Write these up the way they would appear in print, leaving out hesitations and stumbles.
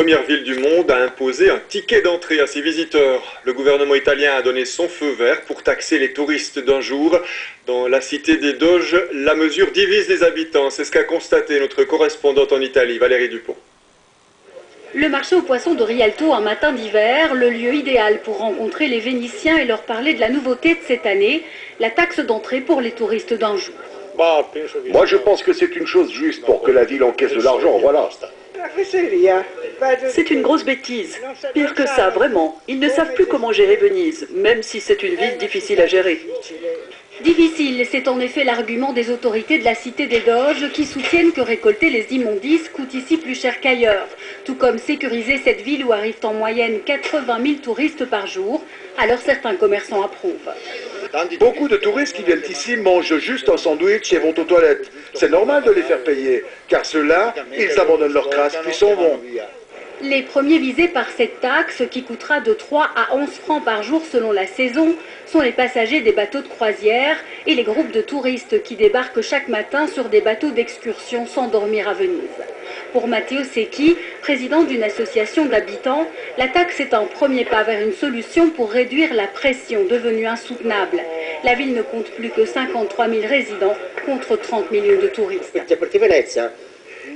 première ville du monde à imposer un ticket d'entrée à ses visiteurs. Le gouvernement italien a donné son feu vert pour taxer les touristes d'un jour. Dans la cité des Doges, la mesure divise les habitants. C'est ce qu'a constaté notre correspondante en Italie, Valérie Dupont. Le marché aux poissons de Rialto, un matin d'hiver, le lieu idéal pour rencontrer les Vénitiens et leur parler de la nouveauté de cette année, la taxe d'entrée pour les touristes d'un jour. Moi, je pense que c'est une chose juste pour que la ville encaisse de l'argent, voilà. C'est une grosse bêtise. Pire que ça, vraiment. Ils ne savent plus comment gérer Venise, même si c'est une ville difficile à gérer. Difficile, c'est en effet l'argument des autorités de la cité des Doges qui soutiennent que récolter les immondices coûte ici plus cher qu'ailleurs. Tout comme sécuriser cette ville où arrivent en moyenne 80 000 touristes par jour, alors certains commerçants approuvent. Beaucoup de touristes qui viennent ici mangent juste un sandwich et vont aux toilettes. C'est normal de les faire payer, car ceux-là, ils abandonnent leur crasse puis s'en vont. Les premiers visés par cette taxe, qui coûtera de 3 à 11 francs par jour selon la saison, sont les passagers des bateaux de croisière et les groupes de touristes qui débarquent chaque matin sur des bateaux d'excursion sans dormir à Venise. Pour Matteo Secchi, président d'une association d'habitants, la taxe est un premier pas vers une solution pour réduire la pression devenue insoutenable. La ville ne compte plus que 53 000 résidents contre 30 millions de touristes.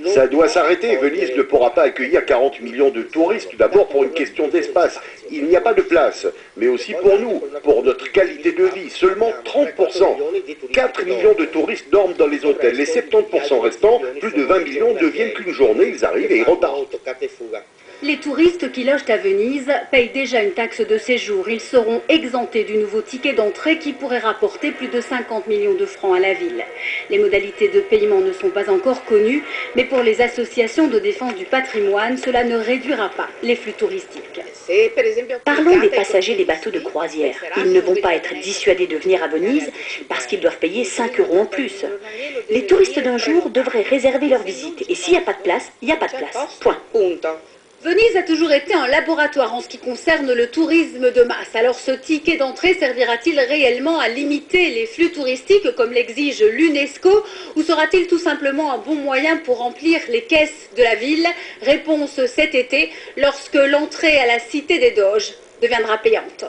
Ça doit s'arrêter. Venise ne pourra pas accueillir 40 millions de touristes, d'abord pour une question d'espace. Il n'y a pas de place, mais aussi pour nous, pour notre qualité de vie. Seulement 30%. 4 millions de touristes dorment dans les hôtels. Les 70% restants, plus de 20 millions, ne viennent qu'une journée, ils arrivent et ils repartent. Les touristes qui logent à Venise payent déjà une taxe de séjour. Ils seront exemptés du nouveau ticket d'entrée qui pourrait rapporter plus de 50 millions de francs à la ville. Les modalités de paiement ne sont pas encore connues, mais pour les associations de défense du patrimoine, cela ne réduira pas les flux touristiques. Parlons des passagers des bateaux de croisière. Ils ne vont pas être dissuadés de venir à Venise parce qu'ils doivent payer 5 € en plus. Les touristes d'un jour devraient réserver leur visite. Et s'il n'y a pas de place, il n'y a pas de place. Point. Venise a toujours été un laboratoire en ce qui concerne le tourisme de masse. Alors ce ticket d'entrée servira-t-il réellement à limiter les flux touristiques comme l'exige l'UNESCO ou sera-t-il tout simplement un bon moyen pour remplir les caisses de la ville? Réponse cet été lorsque l'entrée à la cité des Doges deviendra payante.